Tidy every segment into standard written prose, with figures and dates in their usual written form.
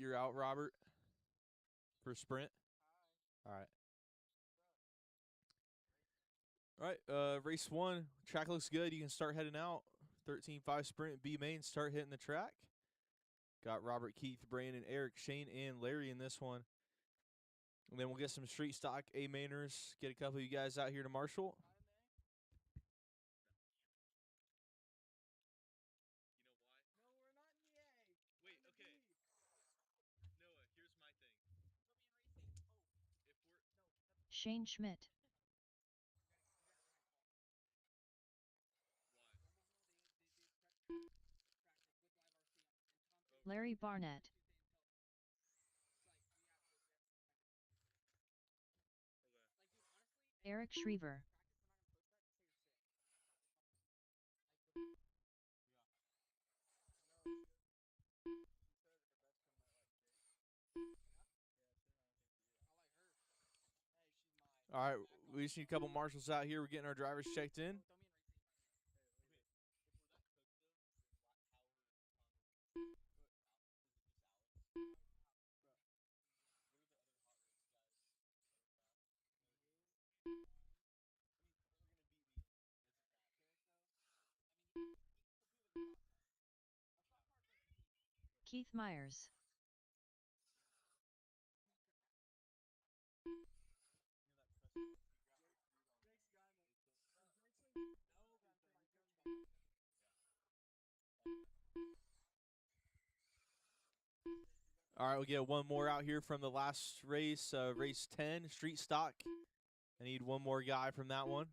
you're out, Robert, for sprint. All right. All right, race 1. Track looks good. You can start heading out. 13.5 sprint, B main. Start hitting the track. Got Robert, Keith, Brandon, Eric, Shane, and Larry in this one. And then we'll get some street stock A mainers. Get a couple of you guys out here to Marshall. Shane Schmidt. Larry Barnett. Eric Schriever. All right, we just need a couple marshals out here. We're getting our drivers checked in. Keith Myers. All right, we'll get one more out here from the last race, race 10, street stock. I need one more guy from that one.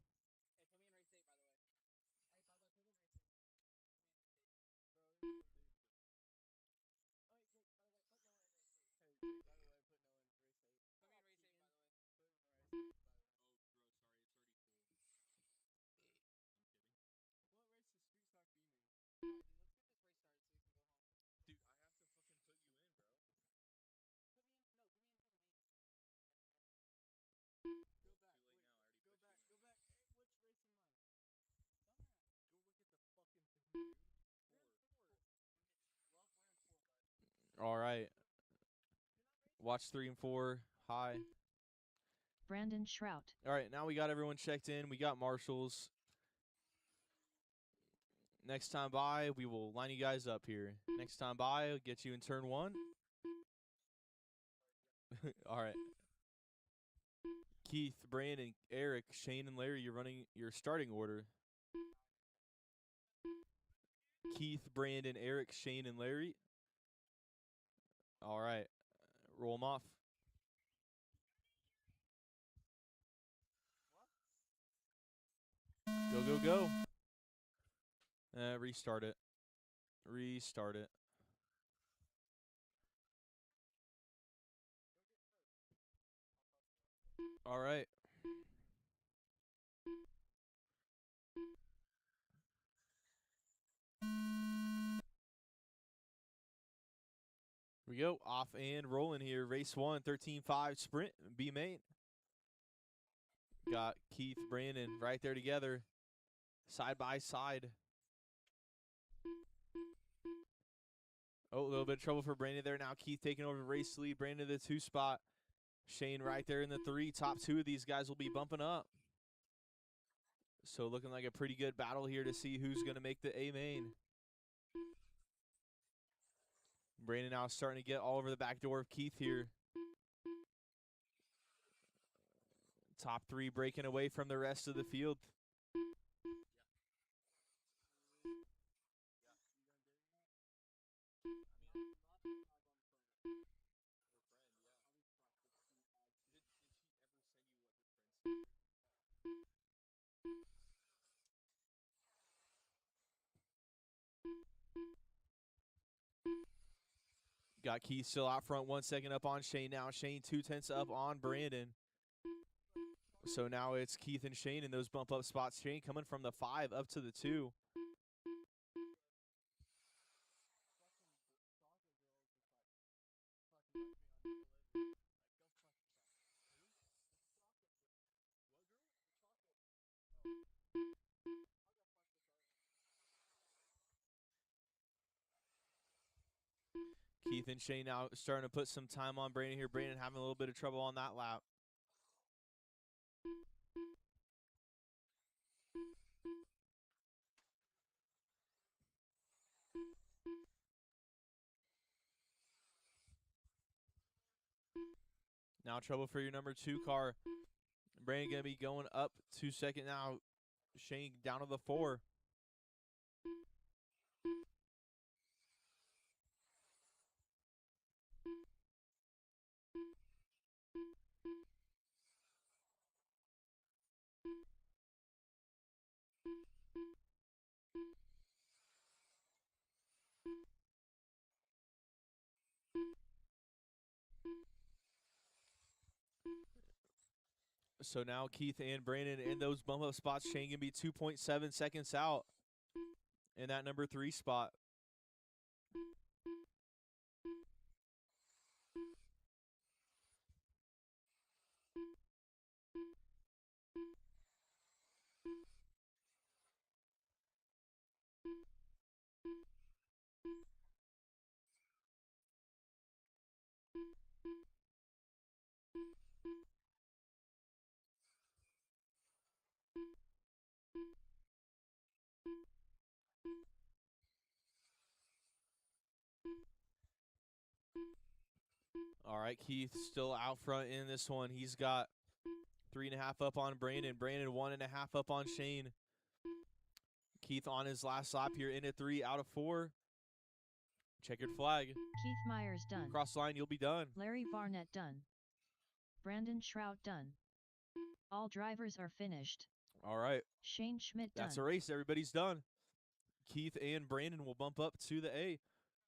All right. Watch 3 and 4. High. Brandon Shrout. All right, now we got everyone checked in. We got marshals. Next time by, we will line you guys up here. Next time by, I'll get you in turn 1. All right. Keith, Brandon, Eric, Shane, and Larry, you're running your starting order. Keith, Brandon, Eric, Shane, and Larry. All right. Roll them off. Go, go, go. Restart it. Restart it. All right. Here we go. Off and rolling here. Race 1, 13.5 sprint, B main. Got Keith, Brandon right there together. Side by side. Oh, a little bit of trouble for Brandon there. Now Keith taking over the race lead. Brandon the 2 spot. Shane right there in the 3. Top 2 of these guys will be bumping up. So looking like a pretty good battle here to see who's going to make the A main. Brandon now starting to get all over the back door of Keith here. Top 3 breaking away from the rest of the field. Got Keith still out front, 1 second up on Shane now. Shane 2/10 up on Brandon. So now it's Keith and Shane in those bump up spots. Shane coming from the 5 up to the 2. Keith and Shane now starting to put some time on Brandon here. Brandon having a little bit of trouble on that lap. Now trouble for your number 2 car. Brandon going to be going up 2 second now. Shane down to the 4. So now Keith and Brandon in those bump up spots. Shane going to be 2.7 seconds out in that number 3 spot. All right, Keith still out front in this one. He's got 3.5 up on Brandon. Brandon 1.5 up on Shane. Keith on his last lap here in at 3 out of 4. Checkered flag. Keith Myers done. Cross line, you'll be done. Larry Barnett done. Brandon Shrout done. All drivers are finished. All right. Shane Schmidt done. That's a race. Everybody's done. Keith and Brandon will bump up to the A.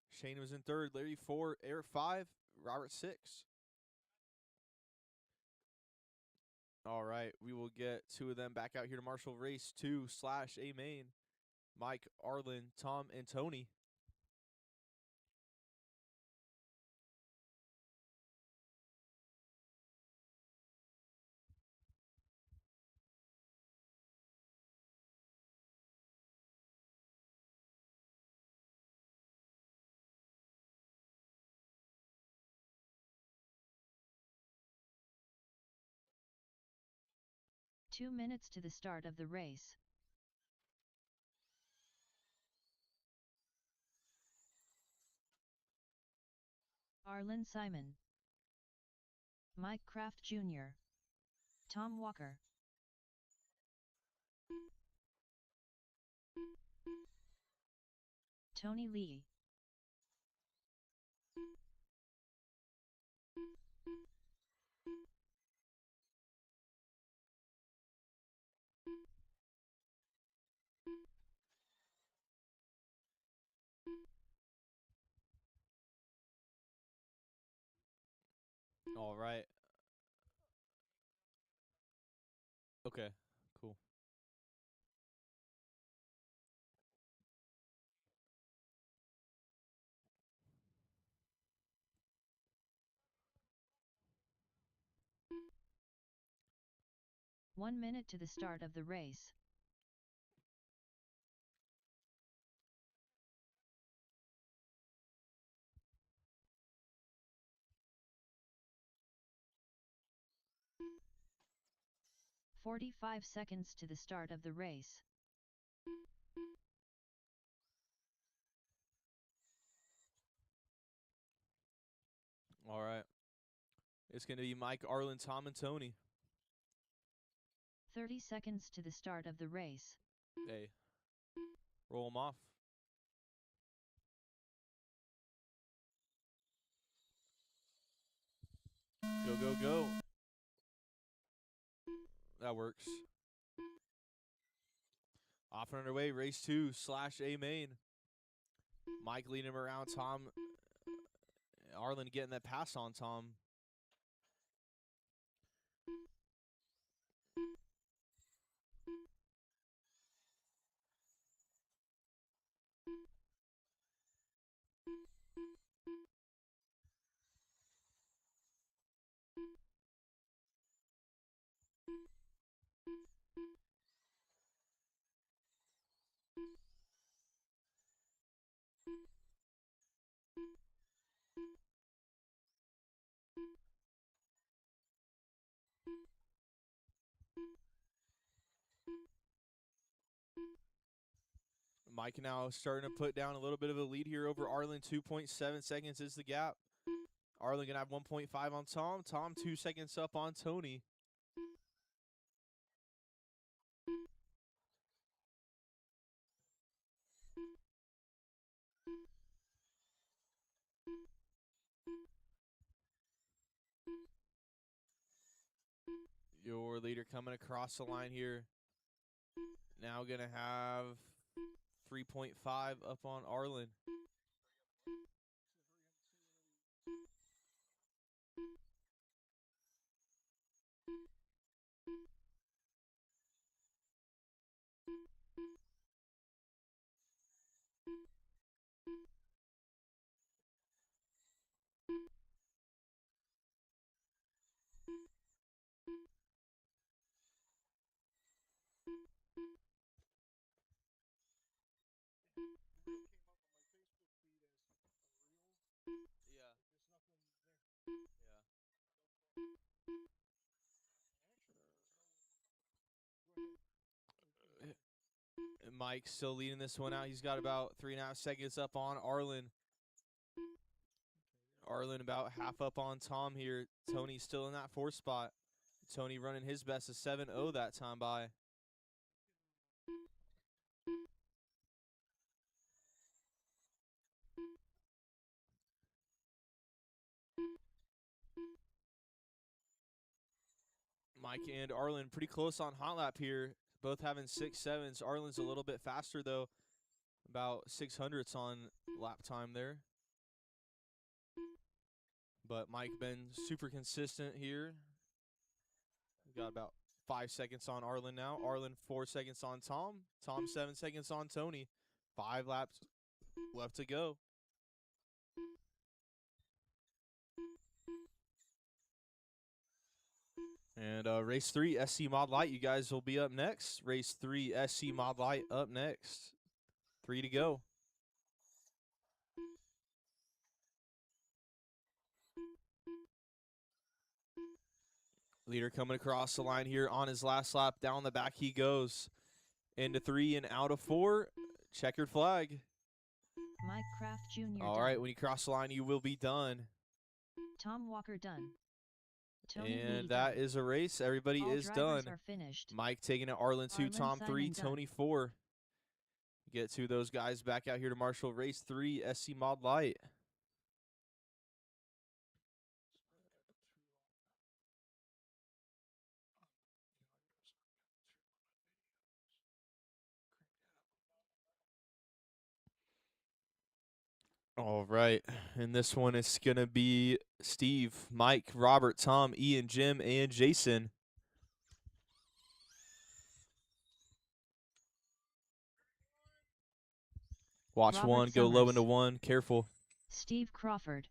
Shane was in 3rd. Larry 4. Eric 5. Robert 6. All right. We will get 2 of them back out here to Marshall race 2/A main. Mike, Arlen, Tom, and Tony. Two minutes to the start of the race. Arlen Simon, Mike Kraft Jr., Tom Walker, Tony Lee, All right. Okay, cool. One minute to the start of the race. "45 seconds to the start of the race. All right. It's going to be Mike, Arlen, Tom, and Tony. 30 seconds to the start of the race. Hey, roll them off. Go, go, go. That works. Off and underway, race 2/A main. Mike leading him around. Tom, Arlen getting that pass on Tom. Mike now starting to put down a little bit of a lead here over Arlen. 2.7 seconds is the gap. Arlen going to have 1.5 on Tom. Tom 2 seconds up on Tony. Your leader coming across the line here. Now going to have 3.5 up on Arlen. Mike still leading this one out. He's got about 3.5 seconds up on Arlen. Arlen about half up on Tom here. Tony still in that 4th spot. Tony running his best of 7.0 that time by. Mike and Arlen pretty close on hot lap here. Both having 6.7s. Arlen's a little bit faster though. About 600ths on lap time there. But Mike been super consistent here. Got about 5 seconds on Arlen now. Arlen 4 seconds on Tom. Tom 7 seconds on Tony. 5 laps left to go. And race 3 SC Mod Light, you guys will be up next. Race 3 SC Mod Light up next. 3 to go. Leader coming across the line here on his last lap. Down the back he goes. Into 3 and out of 4. Checkered flag. Mike Kraft Jr. All right, when you cross the line, you will be done. Tom Walker done. Tony And Lee that done. is a race. Everybody All is drivers done. Are finished. Mike taking it, Arlen 2, Tom 3, Simon Tony 4. Get 2 of those guys back out here to marshal race 3 SC Mod Light. All right, and this one is going to be Steve, Mike, Robert, Tom, Ian, Jim, and Jason. Watch Robert 1, go Summers. low into 1, careful. Steve Crawford.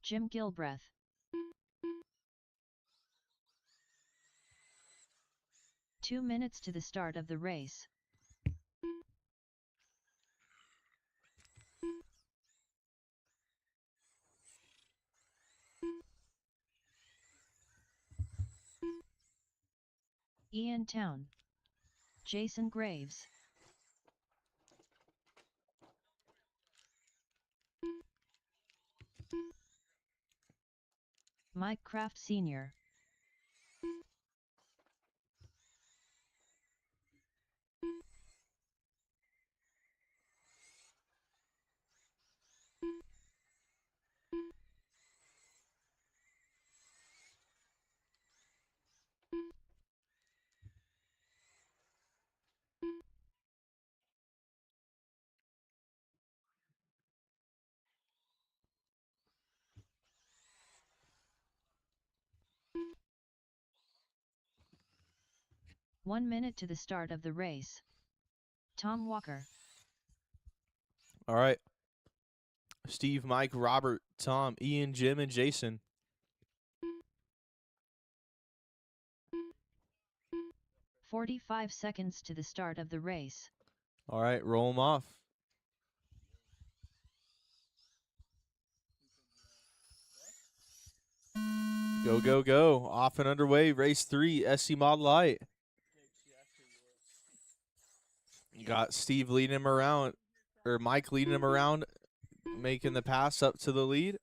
Jim Gilbreth. Two minutes to the start of the race. Ian Town. Jason Graves. Mike Kraft Sr. One minute to the start of the race. Tom Walker. All right. Steve, Mike, Robert, Tom, Ian, Jim, and Jason. "45 seconds to the start of the race. All right, roll them off. Go, go, go. Off and underway. Race 3, SC Mod Light. You got Steve leading him around, or Mike leading him around, making the pass up to the lead.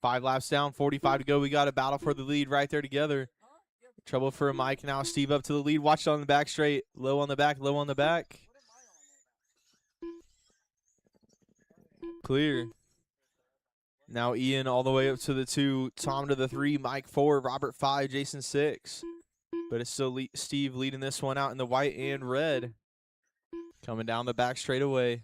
Five laps down, 45 to go. We got a battle for the lead right there together. Trouble for Mike now. Steve up to the lead. Watch it on the back straight. Low on the back, low on the back. Clear. Now Ian all the way up to the 2. Tom to the 3. Mike 4. Robert 5. Jason 6. But it's still Steve leading this one out in the white and red. Coming down the back straight away.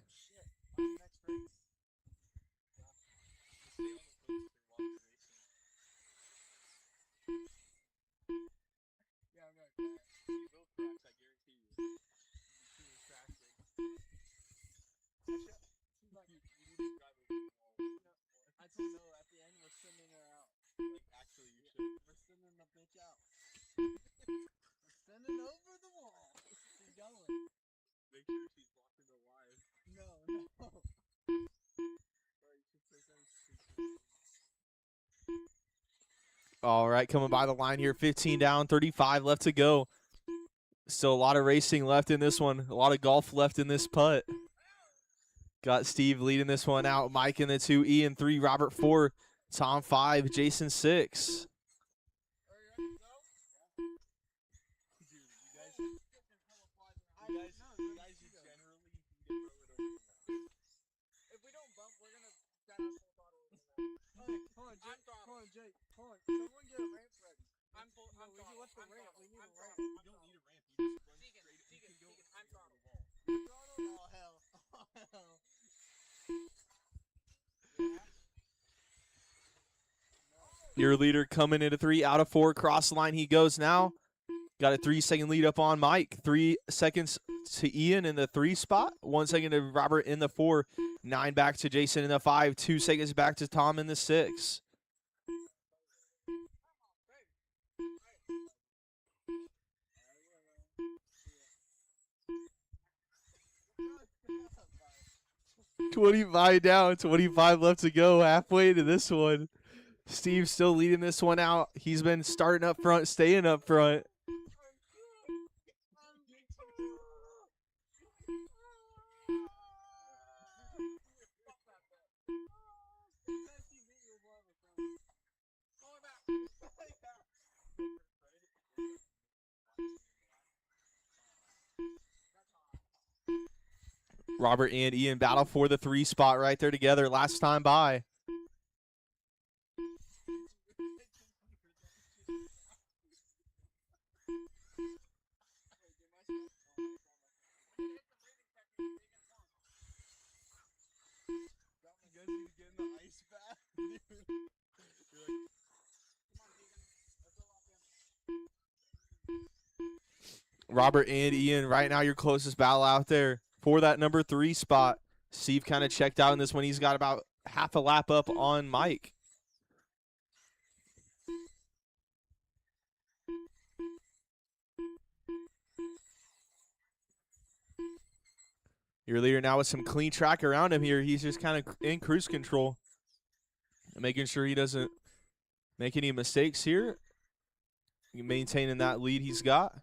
All right, coming by the line here, 15 down, 35 left to go. Still a lot of racing left in this one. A lot of golf left in this putt. Got Steve leading this one out. Mike in the 2, Ian 3, Robert 4, Tom 5, Jason 6. Your leader coming into 3 out of 4. Cross the line he goes now. Got a 3-second lead up on Mike. 3 seconds to Ian in the 3 spot. 1 second to Robert in the 4. 9 back to Jason in the 5. 2 seconds back to Tom in the 6. $25 down, 25 left to go. Halfway to this one. Steve's still leading this one out. He's been starting up front, staying up front. Robert and Ian battle for the 3 spot right there together. Last time by. Robert and Ian, right now your closest battle out there for that number 3 spot. Steve kind of checked out in this one. He's got about half a lap up on Mike. Your leader now with some clean track around him here. He's just kind of in cruise control, making sure he doesn't make any mistakes here. Maintaining that lead he's got.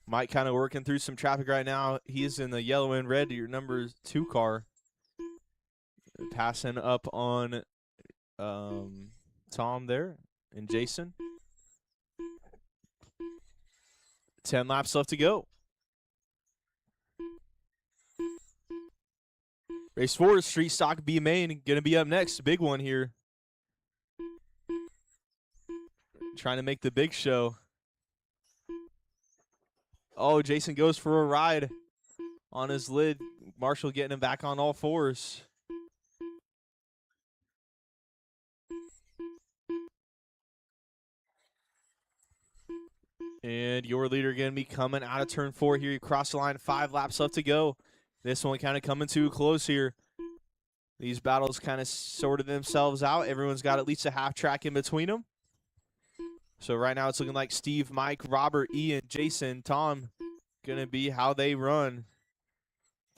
Mike kind of working through some traffic right now. He's in the yellow and red, your number 2 car. Passing up on Tom there and Jason. 10 laps left to go. Race 4, Street Stock B Main, going to be up next. Big one here. Trying to make the big show. Oh, Jason goes for a ride on his lid. Marshall getting him back on all 4s. And your leader going to be coming out of turn 4 here. You cross the line, 5 laps left to go. This one kind of coming too close here. These battles kind of sorted themselves out. Everyone's got at least a half track in between them. So right now it's looking like Steve, Mike, Robert, Ian, Jason, Tom going to be how they run.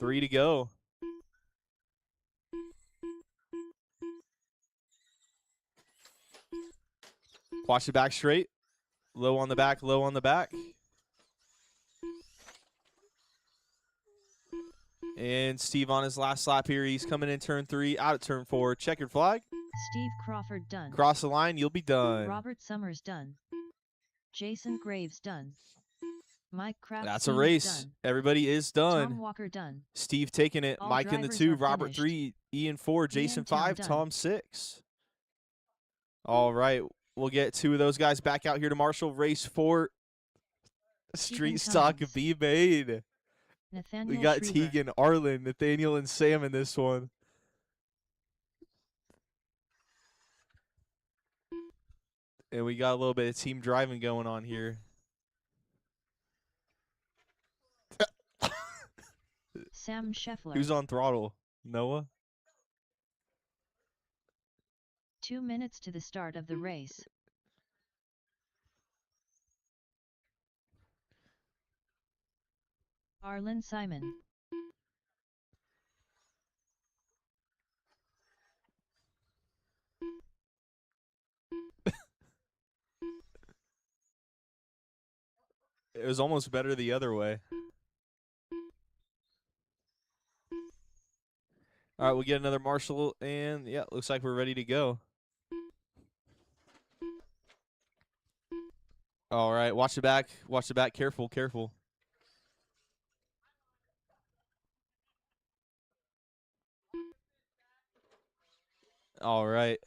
3 to go. Watch the back straight. Low on the back, low on the back. And Steve on his last lap here. He's coming in turn 3, out of turn 4. Checkered flag. Steve Crawford done. Cross the line, you'll be done. Robert Summers done. Jason Graves done. Mike Kraft. That's a race. Done. Everybody is done. Tom Walker done. Steve taking it. All Mike in the 2, Robert 3, Ian 4, Jason 5, Tom 6. All right. We'll get 2 of those guys back out here to Marshall. Race 4. Street stock B made. Nathaniel We got Schriever. Tegan, Arlen, Nathaniel, and Sam in this one. And we got a little bit of team driving going on here. Sam Scheffler. Who's on throttle? Noah? 2 minutes to the start of the race. Arlen Simon. It was almost better the other way. All right, we'll get another Marshall, and yeah, looks like we're ready to go. All right, watch the back. Watch the back. Careful, careful. All right.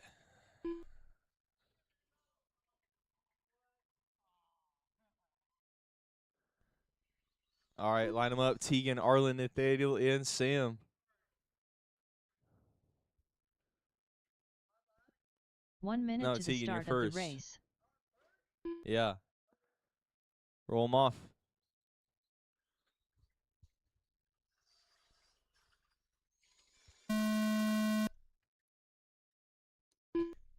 All right, line them up. Tegan, Arlen, Nathaniel, and Sam. One minute No, to Tegan, the start you're of first. the race. Yeah. Roll them off.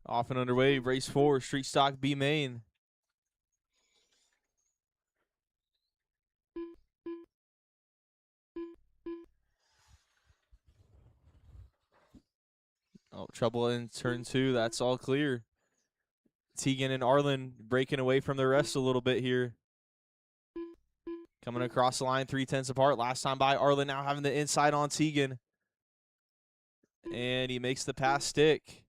Off and underway. Race 4, Street Stock B Main. Oh, trouble in turn 2. That's all clear. Tegan and Arlen breaking away from the rest a little bit here. Coming across the line 3/10 apart. Last time by, Arlen now having the inside on Tegan. And he makes the pass stick.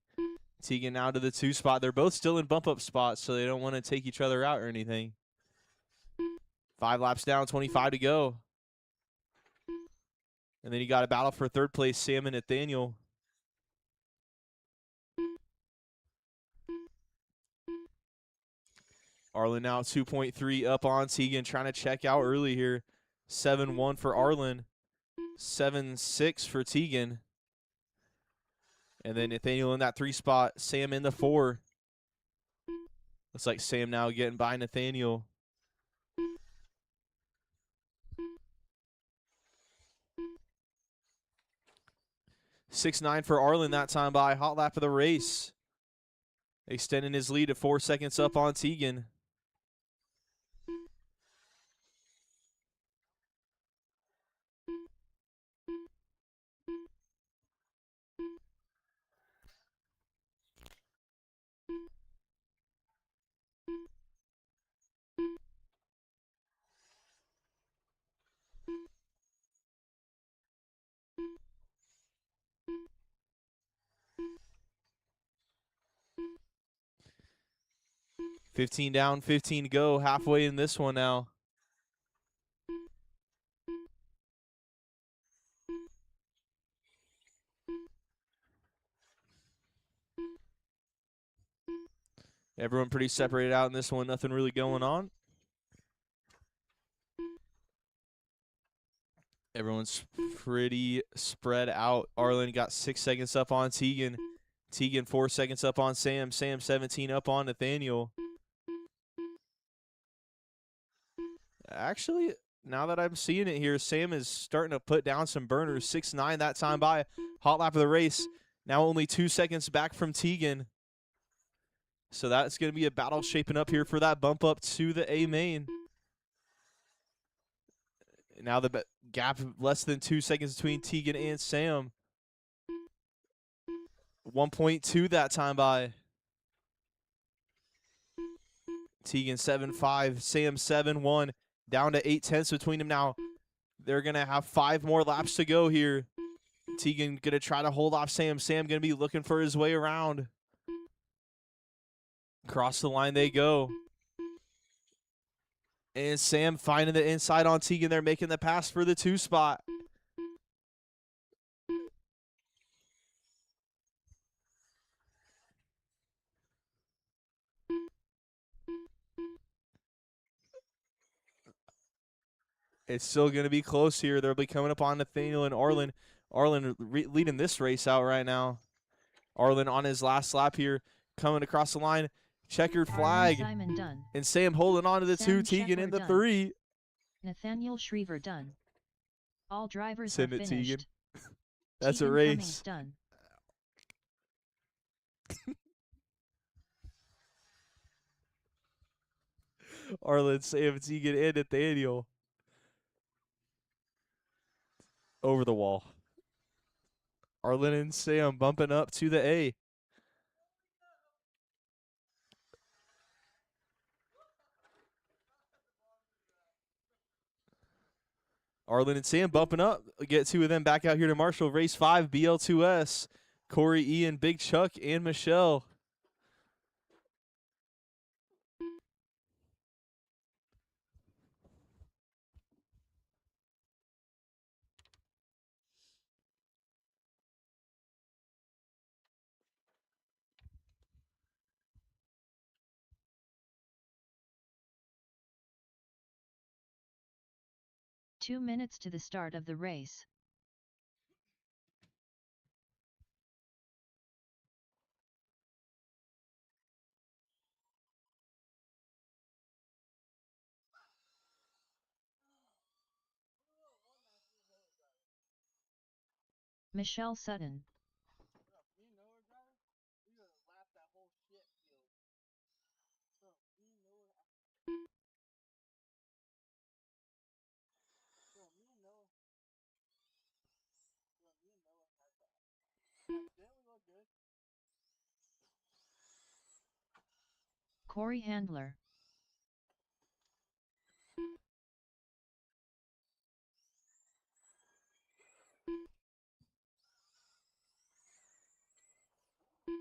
Tegan now to the 2 spot. They're both still in bump up spots, so they don't want to take each other out or anything. 5 laps down, 25 to go. And then you got a battle for 3rd place, Sam and Nathaniel. Arlen now 2.3 up on Tegan, trying to check out early here. 7-1 for Arlen. 7-6 for Tegan. And then Nathaniel in that 3 spot. Sam in the 4. Looks like Sam now getting by Nathaniel. $6.9 for Arlen that time by. Hot lap of the race. Extending his lead to 4 seconds up on Tegan. $15 down, 15 to go. Halfway in this one now. Everyone pretty separated out in this one. Nothing really going on. Everyone's pretty spread out. Arlen got 6 seconds up on Tegan. Tegan 4 seconds up on Sam. Sam 17 up on Nathaniel. Actually, now that I'm seeing it here, Sam is starting to put down some burners. 6.9 that time by. Hot lap of the race. Now only 2 seconds back from Tegan. So that's going to be a battle shaping up here for that bump up to the A main. Now the gap less than 2 seconds between Tegan and Sam. 1.2 that time by. Tegan 7.5, Sam 7.1, down to 0.8 between them now. They're going to have 5 more laps to go here. Tegan going to try to hold off Sam. Sam going to be looking for his way around. Across the line they go. And Sam finding the inside on Tegan. They're making the pass for the 2 spot. It's still going to be close here. They'll be coming up on Nathaniel and Arlen. Arlen leading this race out right now. Arlen on his last lap here, coming across the line. Checkered flag. Simon done. And Sam holding on to the Sam 2, Tegan in the done. 3. Nathaniel Shriver done. All drivers Send are it, finished. Tegan. That's Tegan a race. Cummings done. Arlen, Sam, Tegan, and Nathaniel. Over the wall. Arlen and Sam bumping up to the A. Arlen and Sam bumping up. Get 2 of them back out here to Marshall. Race 5, BL2S. Corey, Ian, Big Chuck, and Michelle. Two minutes to the start of the race. Michelle Sutton. Corey Handler.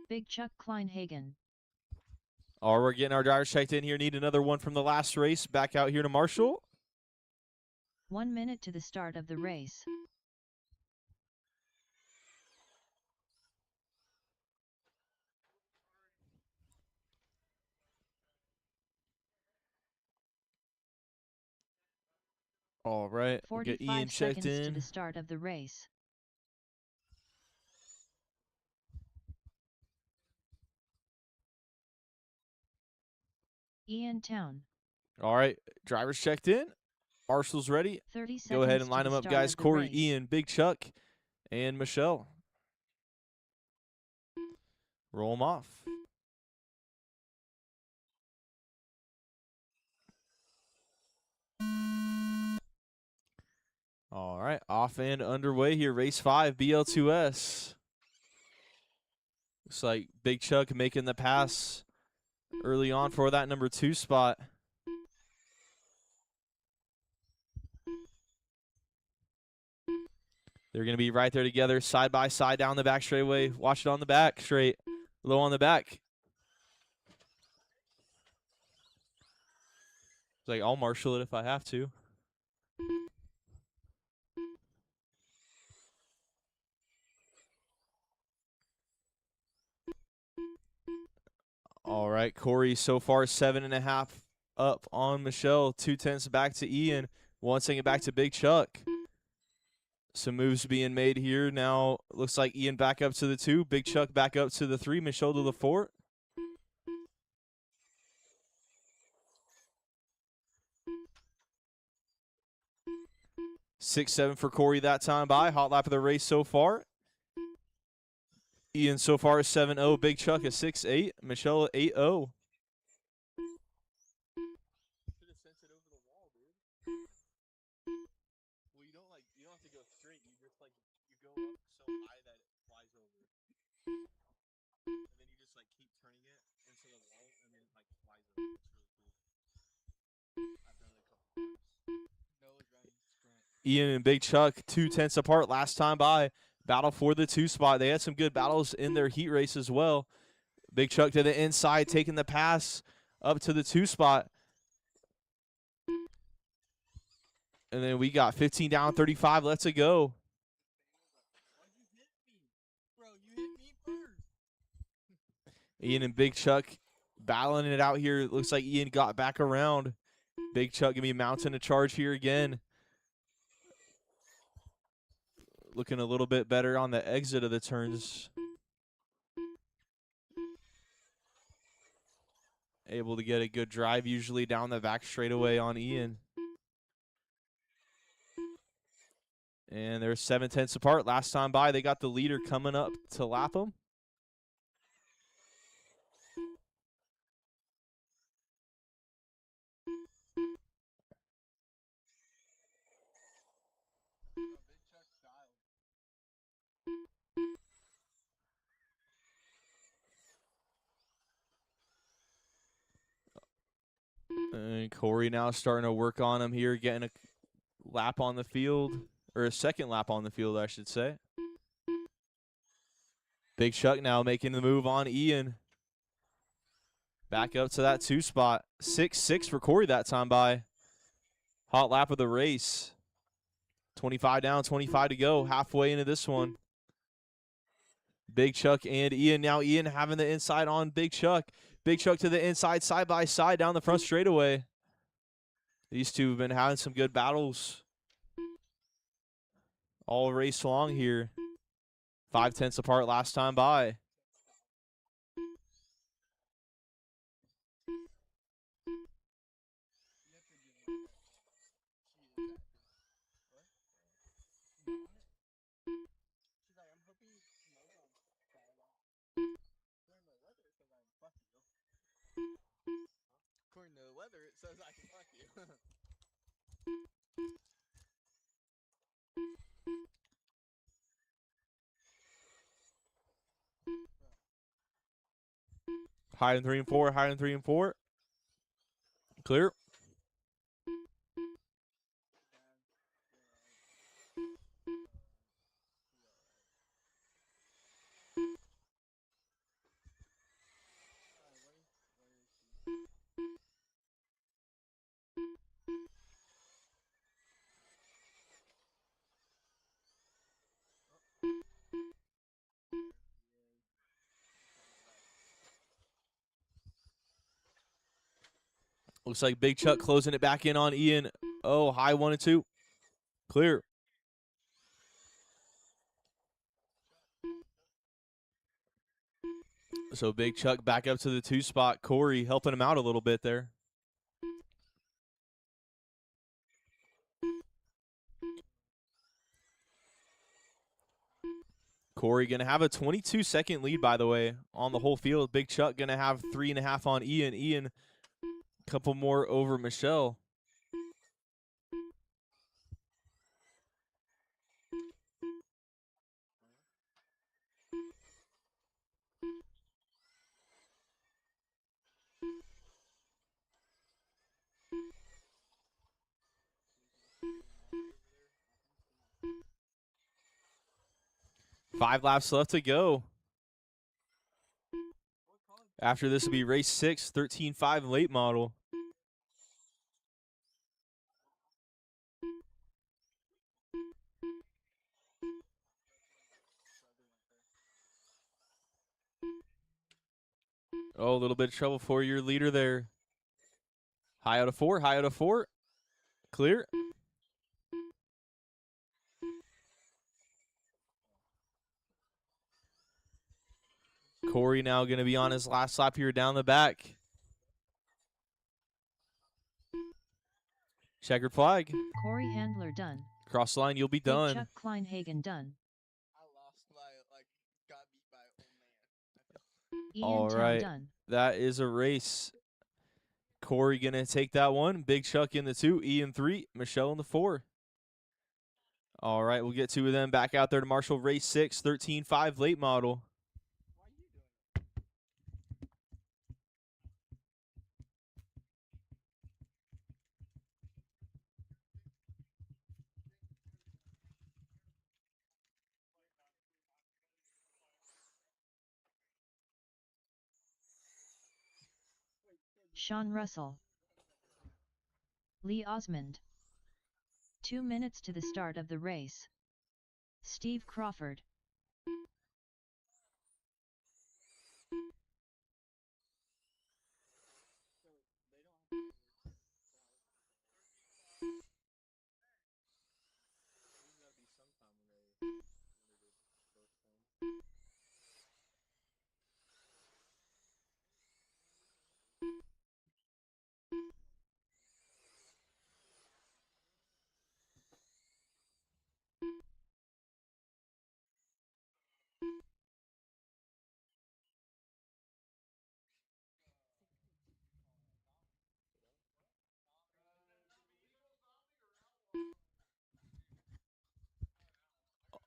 Big Chuck Kleinhagen. Oh, we're getting our drivers checked in here. Need another one from the last race. Back out here to Marshall. 1 minute to the start of the race. All right. We'll get 45 Ian checked seconds to in. the start of the race. Ian Town. All right. Drivers checked in. Marshall's ready. 30 seconds. Go ahead and line them up, guys. Corey, race. Ian, Big Chuck, and Michelle. Roll them off. All right. Off and underway here. Race 5, BL2S. Looks like Big Chuck making the pass early on for that number 2 spot. They're going to be right there together, side by side down the back straightaway. Watch it on the back straight. Low on the back. It's like, I'll marshal it if I have to. All right, Corey so far 7.5 up on Michelle. 0.2 back to Ian. 1 second back to Big Chuck. Some moves being made here. Now looks like Ian back up to the 2. Big Chuck back up to the 3. Michelle to the 4. 6-7 for Corey that time by. Hot lap of the race so far. Ian so far is 7-0. Big Chuck is 6-8. Michelle 8-0. Ian and Big Chuck 2/10 apart last time by. Battle for the 2 spot. They had some good battles in their heat race as well. Big Chuck to the inside, taking the pass up to the 2 spot. And then we got 15 down, 35 left to go. Ian and Big Chuck battling it out here. It looks like Ian got back around. Big Chuck gonna be mounting a charge here again. Looking a little bit better on the exit of the turns. Able to get a good drive usually down the back straightaway on Ian. And they're 7/10 apart. Last time by, they got the leader coming up to lap them. And Corey now starting to work on him here, getting a lap on the field, or a second lap on the field, I should say. Big Chuck now making the move on Ian. Back up to that 2 spot. 6-6 for Corey that time by. Hot lap of the race. 25 down, 25 to go. Halfway into this one. Big Chuck and Ian. Now Ian having the inside on Big Chuck. Big Chuck to the inside, side by side down the front straightaway. These two have been having some good battles all race long here. 5/10 apart last time by. According to the weather, it says I can fuck you. High in 3 and 4, high in 3 and 4. Clear. Looks like Big Chuck closing it back in on Ian. Oh, high 1 and 2. Clear. So Big Chuck back up to the 2 spot. Corey helping him out a little bit there. Corey going to have a 22-second lead, by the way, on the whole field. Big Chuck going to have 3.5 on Ian. Ian, a couple more over Michelle. Five laps left to go. After this will be race 6, 13.5 late model. Oh, a little bit of trouble for your leader there. High out of 4, high out of 4. Clear. Corey now going to be on his last lap here down the back. Checkered flag. Corey Handler done. Cross line, you'll be Big done. Chuck Kleinhagen done. I lost by like got beat by old man. Ian All Town right. done. That is a race. Corey gonna take that one. Big Chuck in the 2, Ian 3, Michelle in the 4. All right, we'll get 2 of them back out there to Marshall. Race 6, 13.5 late model. Why are you doing it? Sean Russell. Lee Osmond. 2 minutes to the start of the race. Steve Crawford.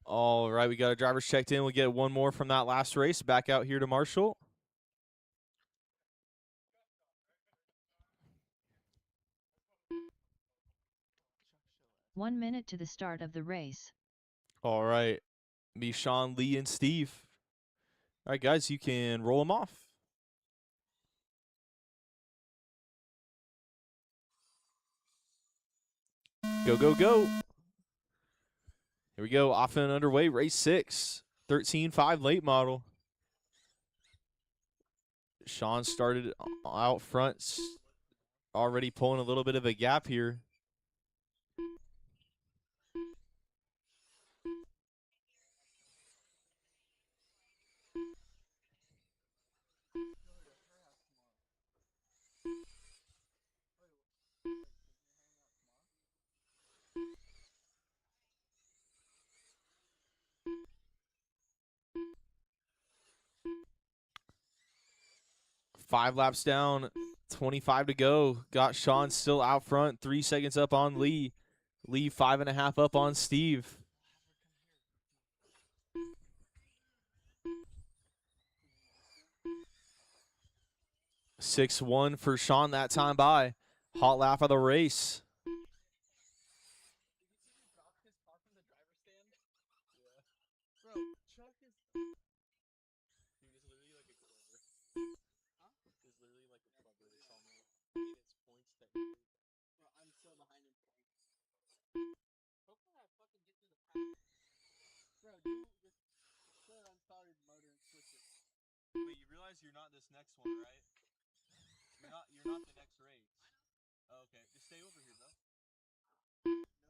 All right, we got our drivers checked in. We'll get one more from that last race back out here to Marshall. One minute to the start of the race. All right, be Sean, Lee, and Steve. All right, guys, you can roll them off. Go, go, go. Here we go, off and underway, race 6, 13.5 late model. Sean started out front, already pulling a little bit of a gap here. Five laps down, 25 to go. Got Sean still out front, 3 seconds up on Lee. Lee 5.5 up on Steve. 6-1 for Sean that time by. Hot lap of the race. Bro, Chuck is. Dude, it's literally like a clubber. Huh? It's literally like a clubber. It's all me. And it's points that. Bro, I'm so behind in points. Hopefully, I fucking get to the pack. Bro, dude, just put it on started motor and switch it. Wait, you realize you're not this next one, right? You're not the next race. Oh, okay, just stay over here, bro. No,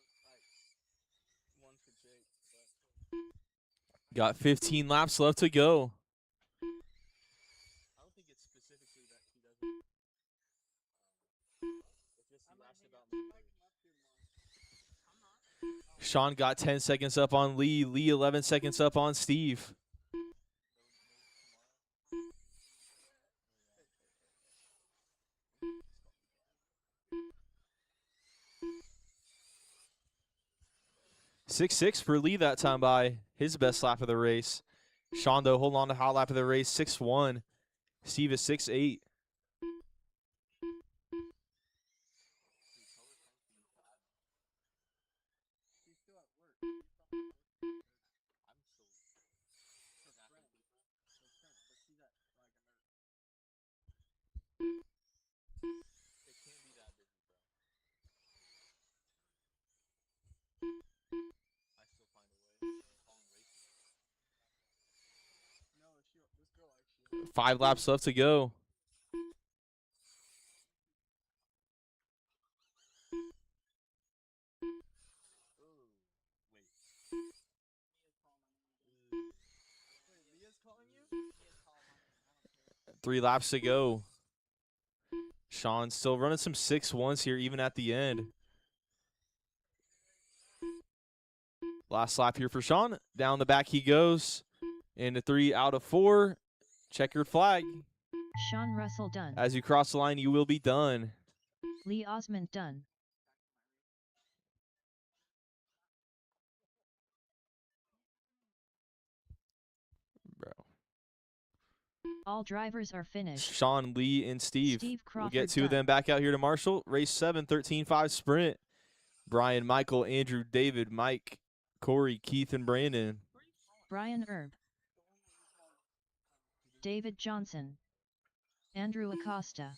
it's because. One for Jake, but. Got 15 laps left to go. I don't think it's specifically that he doesn't. It's just he raps about me. Sean got 10 seconds up on Lee. Lee 11 seconds up on Steve. Six for Lee that time by. His best lap of the race. Sean, though, holding on to hot lap of the race, 6-1. Steve is 6-8. He's still at work. I'm still. Let's see that like a nurse. It can't be that busy, bro. I still find a way. Calling races. No, this girl likes you. 5 laps left to go. Wait, Leah's calling you? 3 laps to go. Sean still running some 6-1s here, even at the end. Last lap here for Sean. Down the back he goes. Into 3 out of 4. Checkered flag. Sean Russell done. As you cross the line, you will be done. Lee Osmond done. Bro. All drivers are finished. Sean, Lee, and Steve. Steve We'll Crawford get 2 of them back out here to Marshall. Race 7, 13-5 sprint. Brian, Michael, Andrew, David, Mike, Corey, Keith, and Brandon. Brian Erb. David Johnson. Andrew Acosta.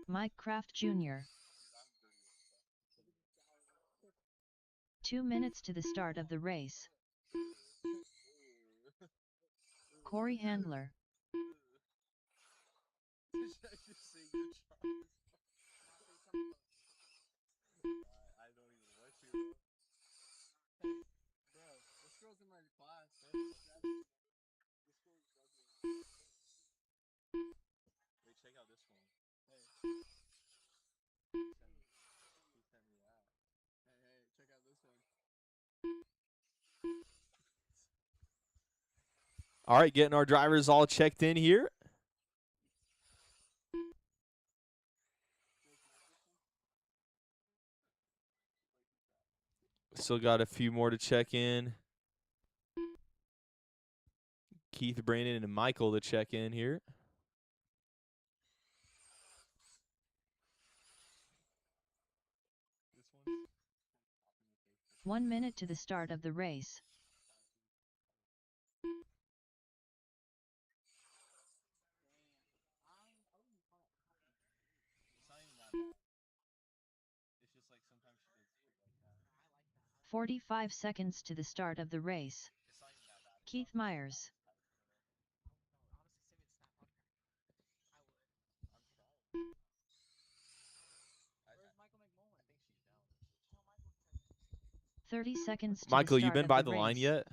Mike Kraft Jr. 2 minutes to the start of the race. Corey Handler. All right, getting our drivers all checked in here. Still got a few more to check in. Keith, Brandon, and Michael to check in here. One minute to the start of the race. It's just like sometimes she does shit like that. 45 seconds to the start of the race. Keith Myers. Where's Michael McMullen? I think she's down. 30 seconds to Michael, the you start been of by the the line race. yet?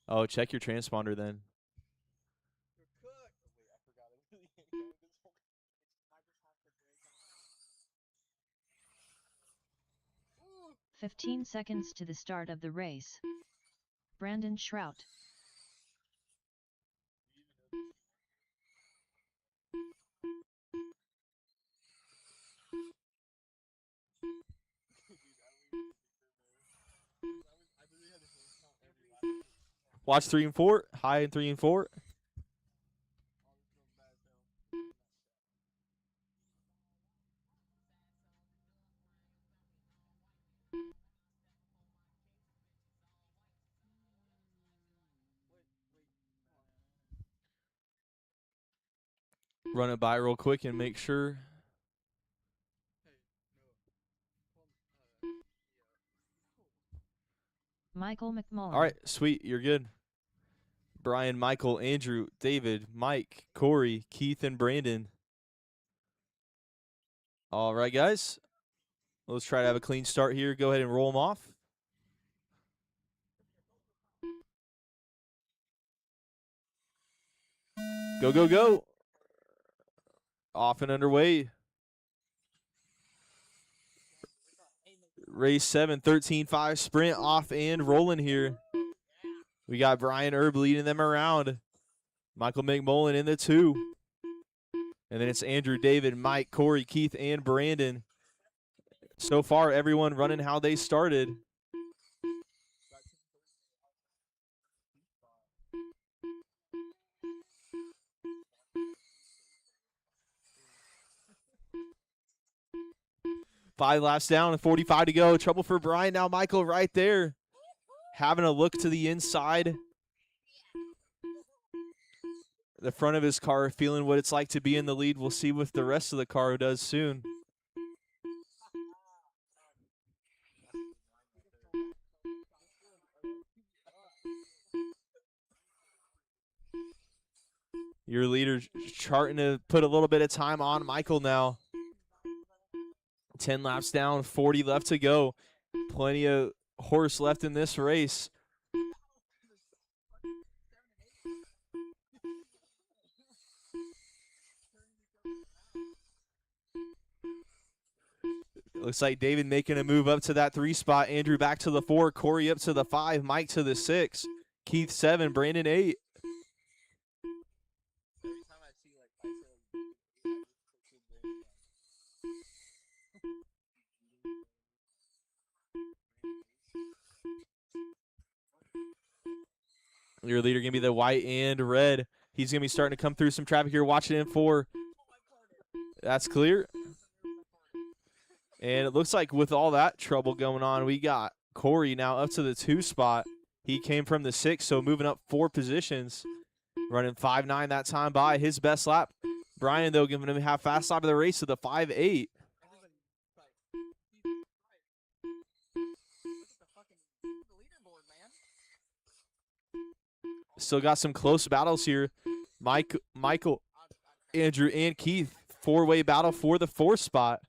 Oh, check your transponder then. You're cooked. Oh, wait, I forgot. I really can't go with this whole. I just have to break. Ooh. 15 seconds to the start of the race. Brandon Shrout. Watch 3 and 4. High in 3 and 4. Run it by real quick and make sure. Michael McMullen. All right, sweet. You're good. Brian, Michael, Andrew, David, Mike, Corey, Keith, and Brandon. All right, guys. Let's try to have a clean start here. Go ahead and roll them off. Go, go, go. Off and underway. Race 7, 13-5 sprint off and rolling here. We got Brian Erb leading them around. Michael McMullen in the 2. And then it's Andrew, David, Mike, Corey, Keith, and Brandon. So far, everyone running how they started. Five laps down and 45 to go. Trouble for Brian. Now Michael right there. Having a look to the inside. The front of his car, feeling what it's like to be in the lead. We'll see what the rest of the car does soon. Your leader charting to put a little bit of time on Michael now. 10 laps down, 40 left to go. Plenty of horse left in this race. Looks like David making a move up to that 3 spot. Andrew back to the 4. Corey up to the 5. Mike to the 6. Keith 7. Brandon 8. Every time I see like I say like Your leader going to be the white and red. He's going to be starting to come through some traffic here. Watching in for. That's clear. And it looks like with all that trouble going on, we got Corey now up to the 2 spot. He came from the 6, so moving up 4 positions. Running 5.9 that time by his best lap. Brian, though, giving him half fast lap of the race to the 5.8. Still got some close battles here. Michael, Andrew, and Keith. 4-way battle for the 4th spot.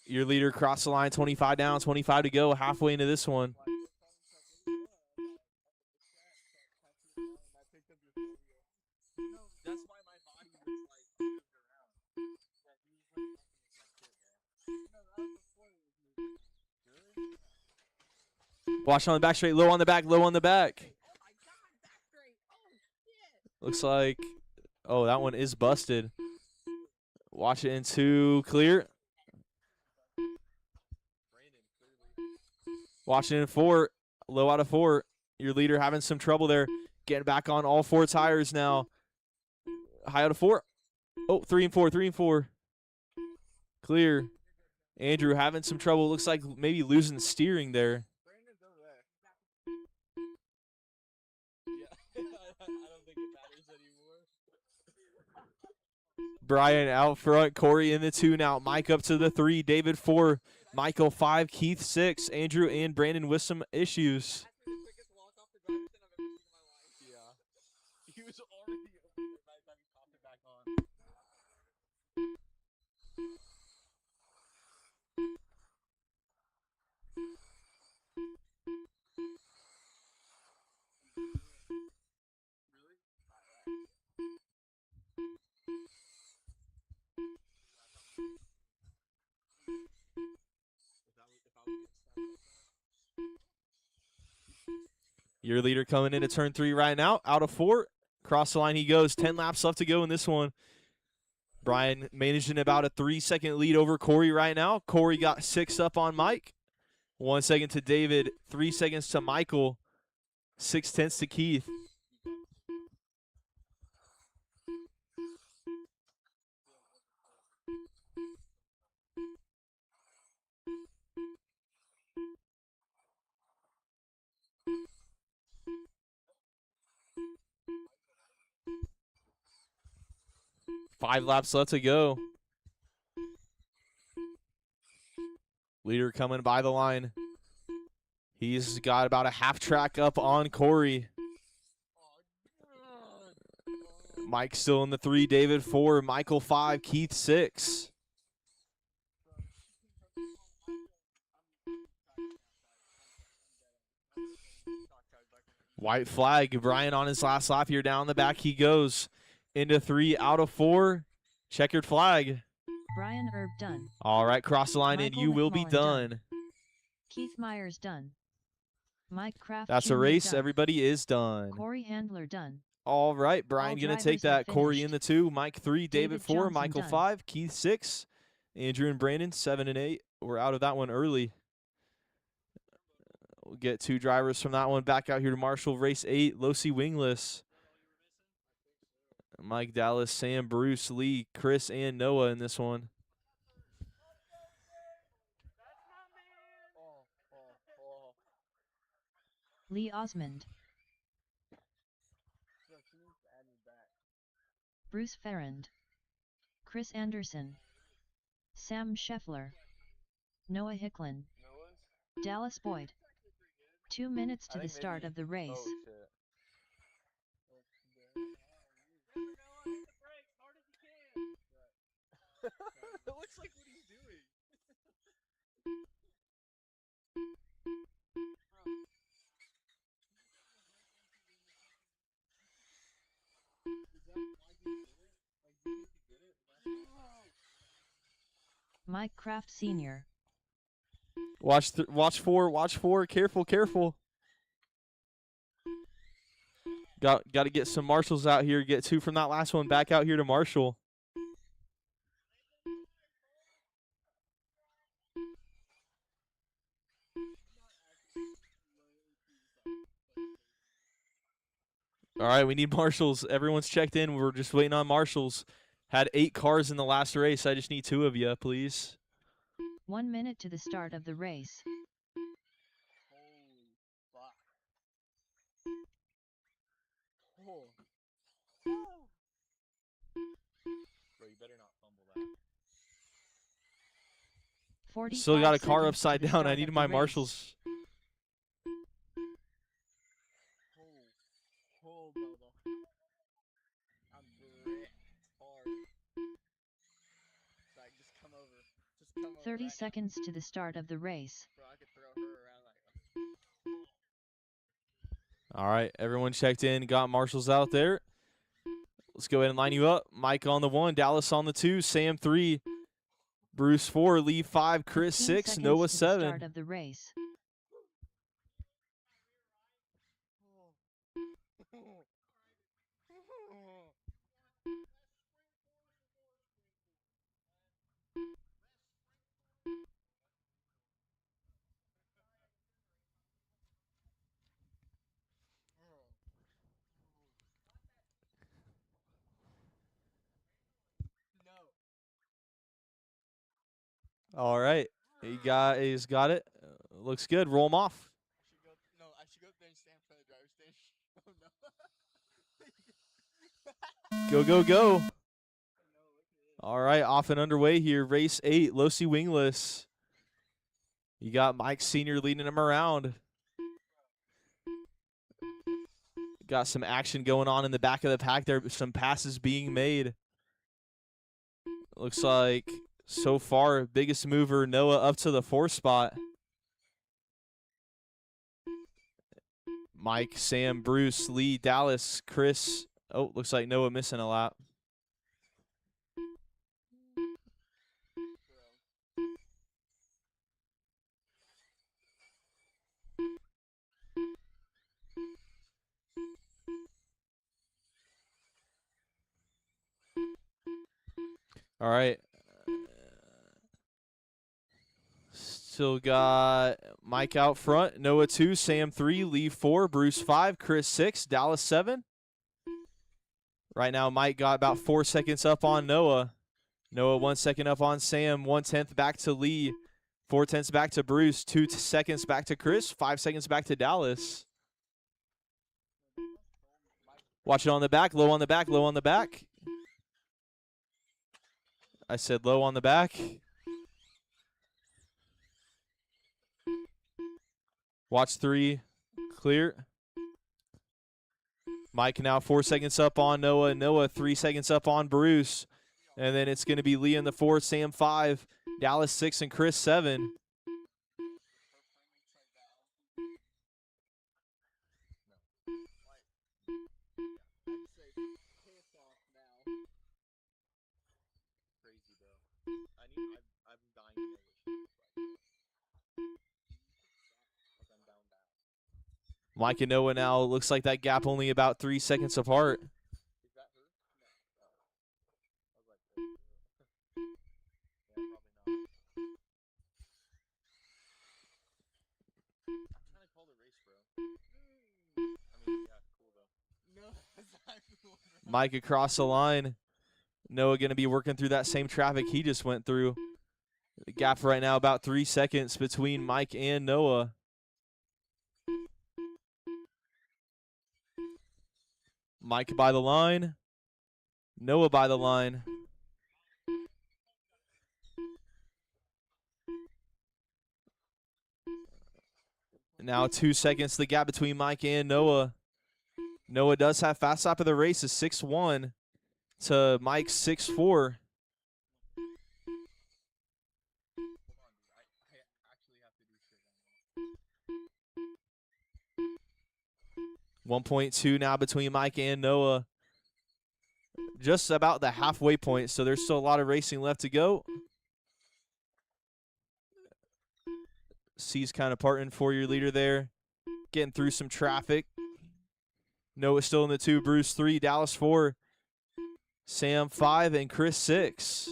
Your leader crossed the line, 25 down, 25 to go, halfway into this one. Watch on the back straight, low on the back, low on the back. Looks like, oh, that one is busted. Watch it into clear. Watch it in 4, low out of 4. Your leader having some trouble there. Getting back on all 4 tires now. High out of 4. Oh, 3 and 4, 3 and 4. Clear. Andrew having some trouble. Looks like maybe losing steering there. Brian out front. Corey in the 2 now. Mike up to the 3. David 4. Michael 5. Keith 6. Andrew and Brandon with some issues. He was already over there by the time he popped it back on. Your leader coming into turn 3 right now. Out of 4. Cross the line he goes. 10 laps left to go in this one. Brian managing about a 3-second lead over Corey right now. Corey got 6 up on Mike. 1 second to David. 3 seconds to Michael. 0.6 to Keith. Five laps left to go. Leader coming by the line. He's got about a half track up on Corey. Mike still in the 3, David 4, Michael 5, Keith 6. White flag. Brian on his last lap here. Down the back he goes. Into 3 out of 4. Checkered flag. Brian Erb done. All right, cross the line Michael and you will be McMullen done. Keith Myers done. Mike Kraft That's Jr. a race. done. Everybody is done. Corey Handler done. All right, Brian All going to take drivers that. are Corey in finished. the 2, Mike 3, David David 4, Johnson Michael done. 5, Keith 6, Andrew and Brandon 7 and 8. We're out of that one early. We'll get 2 drivers from that one back out here to Marshall. Race 8, Losi Wingless. Mike Dallas, Sam, Bruce, Lee, Chris, and Noah in this one. Lee Osmond. Bruce Ferrand. Chris Anderson. Sam Scheffler. Noah Hicklin. Dallas Boyd. 2 minutes to the start of the race. Oh, shit. It looks like what he's doing. Mike Kraft Sr. Watch four. Careful, careful. Got to get some marshals out here. Get 2 from that last one. Back out here to Marshall. All right, we need marshals. Everyone's checked in. We're just waiting on marshals. Had 8 cars in the last race. I just need 2 of you, please. 1 minute to the start of the race. Holy fuck. Oh. Bro, you better not fumble that. 45 Still got a car seconds to upside the down. start I of need the my race. marshals. Oh, brother. I'm brick hard. Like, just come over. Just come over. 30 right seconds to the start of the race. now. Bro, I could throw her around like. All right, everyone checked in. Got marshals out there. Let's go ahead and line you up. Mike on the 1, Dallas on the 2, Sam 3, Bruce 4, Lee 5, Chris 15 6, seconds Noah to the 7. start of the race. No. All right, he's got it. Looks good. Roll him off. I should go up there and stand in front of the driver's station. Oh no. Go, go, go. All right, off and underway here. Race 8, Losi Wingless. You got Mike Sr. leading him around. Got some action going on in the back of the pack there. Some passes being made. Looks like so far, biggest mover, Noah, up to the 4th spot. Mike, Sam, Bruce, Lee, Dallas, Chris. Oh, looks like Noah missing a lap. All right. Still got Mike out front. Noah 2, Sam 3, Lee 4, Bruce 5, Chris 6, Dallas 7. Right now, Mike got about 4 seconds up on Noah. Noah 1 second up on Sam, 1/10 back to Lee, 4/10 back to Bruce, 2 seconds back to Chris, 5 seconds back to Dallas. Watch it on the back, low on the back, low on the back. I said low on the back. Watch 3, clear. Mike now 4 seconds up on Noah. Noah 3 seconds up on Bruce. And then it's going to be Lee in the 4, Sam 5, Dallas 6, and Chris 7. Mike and Noah now, looks like that gap only about 3 seconds apart. Mike across the line. Noah going to be working through that same traffic he just went through. The gap right now about 3 seconds between Mike and Noah. Mike by the line. Noah by the line. Now 2 seconds, the gap between Mike and Noah. Noah does have fast stop of the race is 6-1 to Mike's 6-4. 1.2 now between Mike and Noah. Just about the halfway point, so there's still a lot of racing left to go. C's kind of parting for your leader there. Getting through some traffic. Noah still in the 2, Bruce 3, Dallas 4, Sam 5, and Chris 6.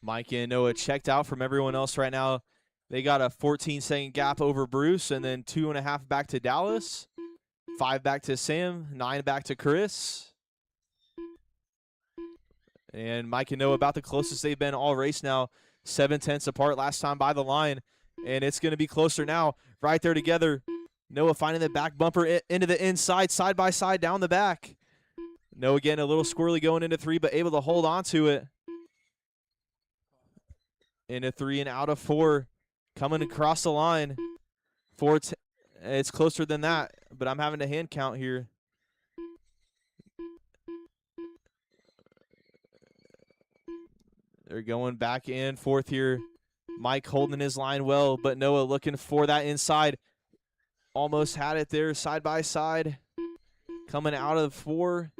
Mike and Noah checked out from everyone else right now. They got a 14-second gap over Bruce, and then 2.5 back to Dallas, 5 back to Sam, 9 back to Chris. And Mike and Noah about the closest they've been all race now, 7/10 apart last time by the line. And it's going to be closer now, right there together. Noah finding the back bumper into the inside, side by side down the back. Noah getting a little squirrely going into 3, but able to hold on to it. Into 3 and out of 4, coming across the line. It's closer than that, but I'm having to hand count here. They're going back and forth here. Mike holding his line well, but Noah looking for that inside. Almost had it there, side by side. Coming out of 4,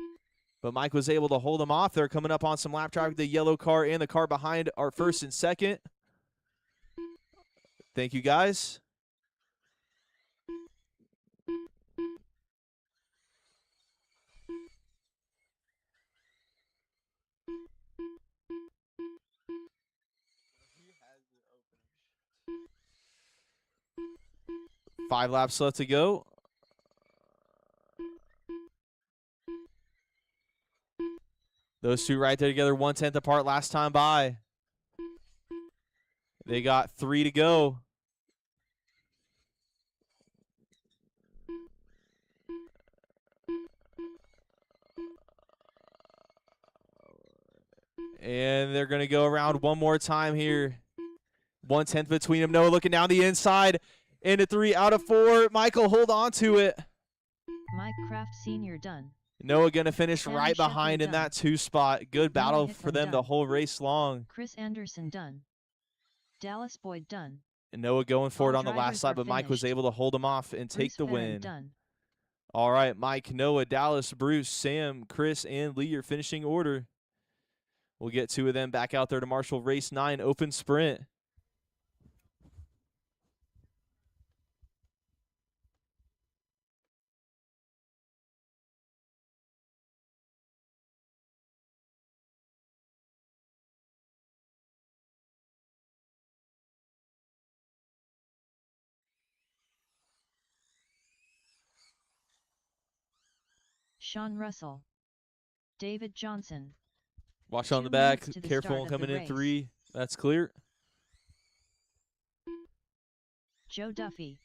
but Mike was able to hold him off. They're coming up on some lap traffic. The yellow car and the car behind are first and second. Thank you, guys. He has the opening. 5 laps left to go. Those two right there together, 1/10 apart last time by. They got 3 to go. And they're going to go around one more time here. 1/10 between them. Noah looking down the inside. Into 3 out of 4. Michael, hold on to it. Mike Kraft Sr. done. Noah going to finish Sam right behind Scheffler in done. that 2 spot. Good battle Hickman for them the done. whole race long. Chris Anderson done. Dallas Boyd done. And Noah going for it All on the last drivers lap, are but Mike was finished. able to hold him off and take Bruce the Farron win. done. All right, Mike, Noah, Dallas, Bruce, Sam, Chris, and Lee, your finishing order. We'll get 2 of them back out there to marshal race 9 open sprint. Sean Russell. David Johnson. Watch on 2 the back. minutes to the Careful start of the coming in race. 3. That's clear. Joe Duffy.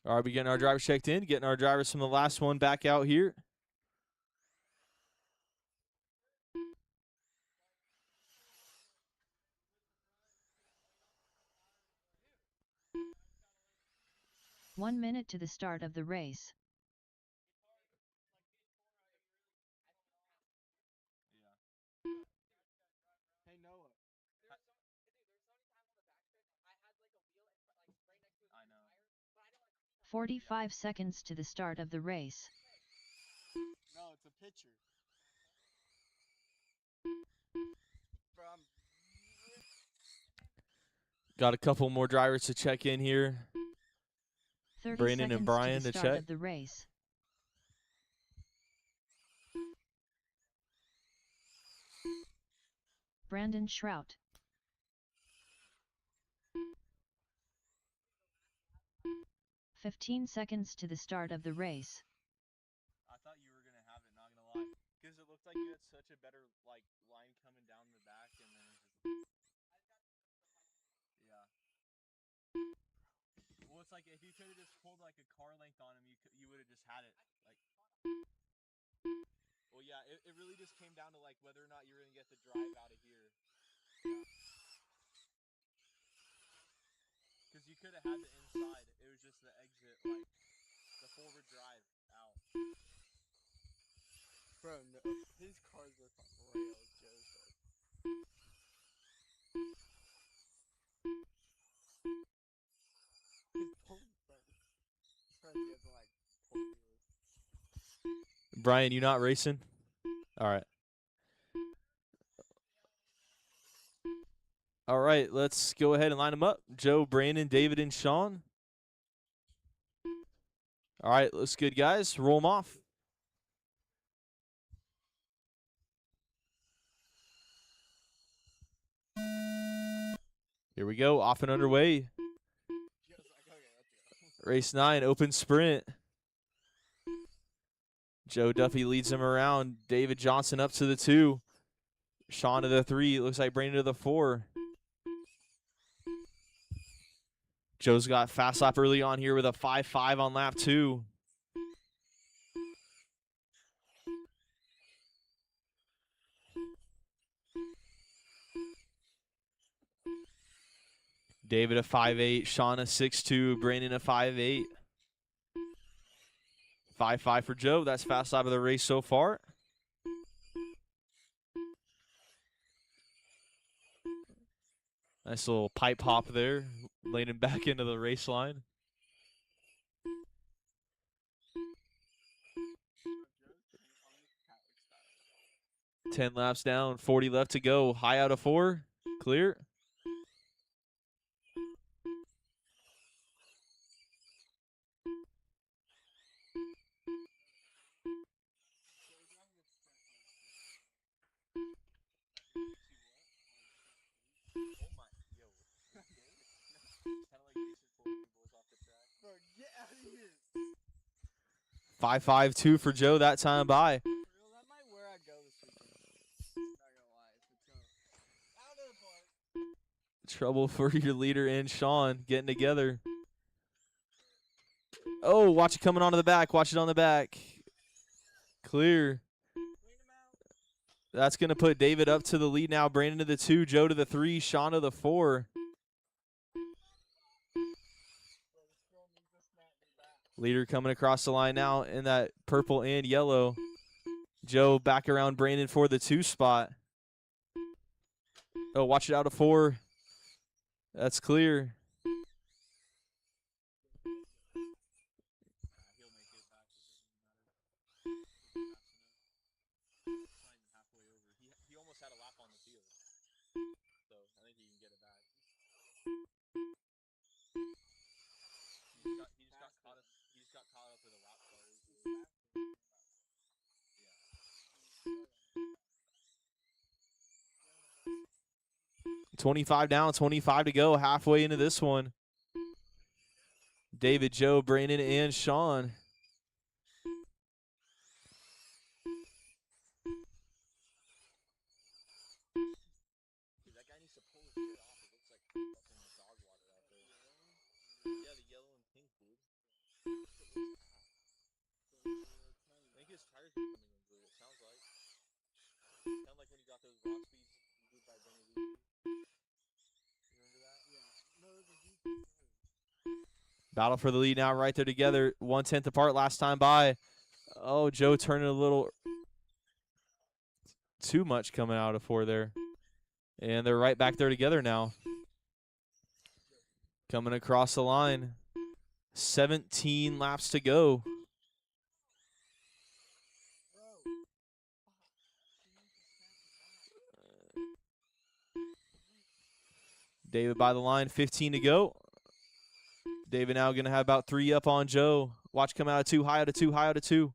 All right, we getting our drivers checked in, getting our drivers from the last one back out here. One minute to the start of the race. Hey Noah. 45 seconds to the start of the race. No, it's a pitcher. From Got a couple more drivers to check in here. 30 Brandon seconds and Brian to to the start check. of the race. Brandon Shrout. 15 seconds to the start of the race. I thought you were gonna have it, not gonna lie, because it looked like you had such a better like line coming down the back, and then it just yeah. Well, it's like if you could have just pulled like a car length on him, you would have just had it. Like, well, yeah, it really just came down to like whether or not you're gonna get the drive out of here. Because you could have had the inside. It was just the exit, like the forward drive out. Bro, no, his cars look on rails, Joe said. His pulling front. Front he has like four wheels. Brian, you not racing? All right. All right, let's go ahead and line them up. Joe, Brandon, David, and Sean. All right, looks good, guys. Roll them off. Here we go, off and underway. Joe's like, okay, let's go. Race 9, open sprint. Joe Duffy leads him around. David Johnson up to the 2. Sean to the 3. It looks like Brandon to the 4. Joe's got fast lap early on here with a 5.5 on lap 2. David a 5.8, Sean a 6.2, Brandon a 5.8. 5.5 for Joe. That's fast lap of the race so far. Nice little pipe hop there, leaning back into the race line. Joe's 10 laps down, 40 left to go. High out of 4, clear. Bro, get out of here. 5.52 for Joe that time by. For real, that might where I go this weekend. Not gonna lie, if it's out of the park. Trouble for your leader and Sean getting together. Oh, watch it coming onto the back. Watch it on the back. Clear. That's going to put David up to the lead now. Brandon to the 2, Joe to the 3, Sean to the 4. Leader coming across the line now in that purple and yellow. Joe back around Brandon for the 2 spot. Oh, watch it out of 4. That's clear. He almost had a lap on the field. So I think he can get it back. He just got caught up with a lap car. 25 down, 25 to go, halfway into this one. David, Joe, Brandon, and Sean. That guy needs to pull his shit off. It looks like fucking dog water out there. Yeah, the yellow and pink, dude. I think his tires are coming in blue, it sounds like. Kind of like when you got those rock speeds glued by Benny Lee. You remember that? Yeah. No, Battle for the lead now right there together. 1/10 apart last time by. Oh, Joe turning a little too much coming out of 4 there. And they're right back there together now. Coming across the line. 17 laps to go. David by the line, 15 to go. David now going to have about 3 up on Joe. Watch come out of 2, high out of 2, high out of 2.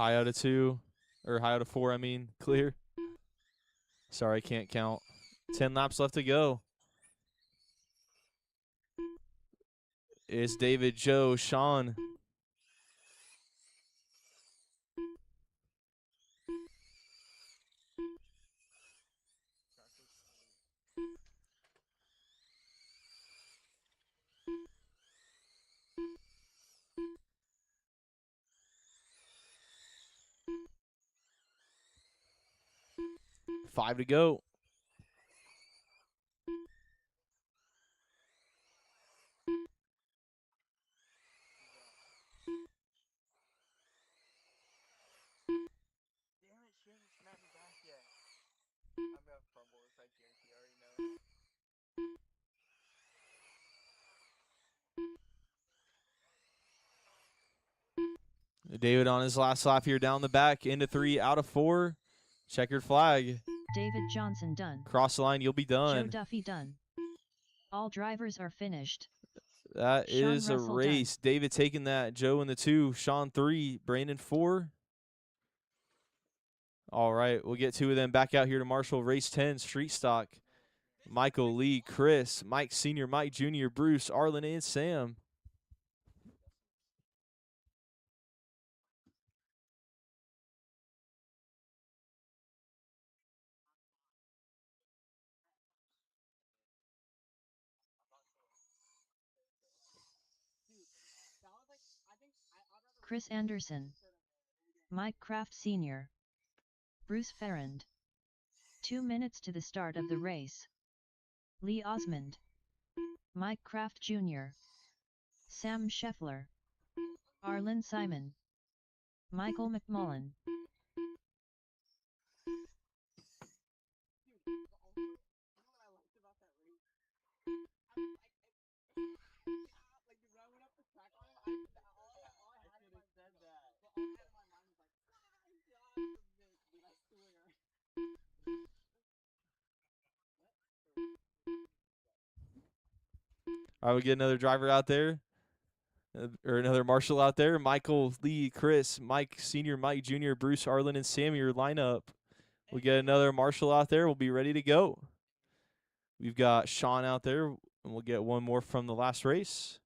High out of 2, or high out of 4, I mean, clear. Sorry, can't count. 10 laps left to go. It's David, Joe, Sean. Five to go. Damn it, she hasn't snapped me back yet. I'm gonna fumble this, I guarantee. I already know. David on his last lap here down the back, into 3, out of 4. Checkered flag. David Johnson done. Cross the line, you'll be Joe done. Duffy done. All drivers are finished. That Sean is a Russell race. done. David taking that. Joe in the 2, Sean 3, Brandon 4. All right, we'll get 2 of them back out here to Marshall. Race 10, street stock. Michael, Lee, Chris, Mike Sr., Mike Jr., Bruce, Arlen, and Sam. Chris Anderson. Mike Kraft Sr. Bruce Ferrand. 2 minutes to the start of the race. Lee Osmond. Mike Kraft Jr. Sam Scheffler. Arlen Simon. Michael McMullen. All right, we get another driver out there, or another marshal out there. Michael, Lee, Chris, Mike Sr., Mike Jr., Bruce, Arlen, and Sam, your lineup. We get another marshal out there. We'll be ready to go. We've got Sean out there, and we'll get one more from the last race.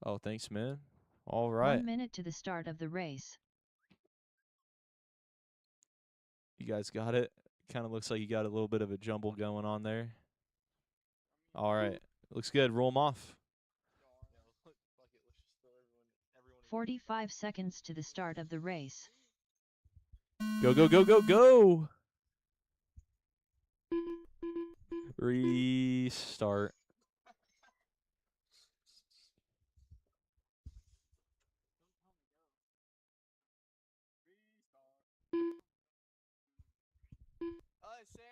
Oh, thanks, man. All right. 1 minute to the start of the race. You guys got it? Kind of looks like you got a little bit of a jumble going on there. All right. Looks good. Roll them off. 45 seconds to the start of the race. Go, go, go, go, go. Restart.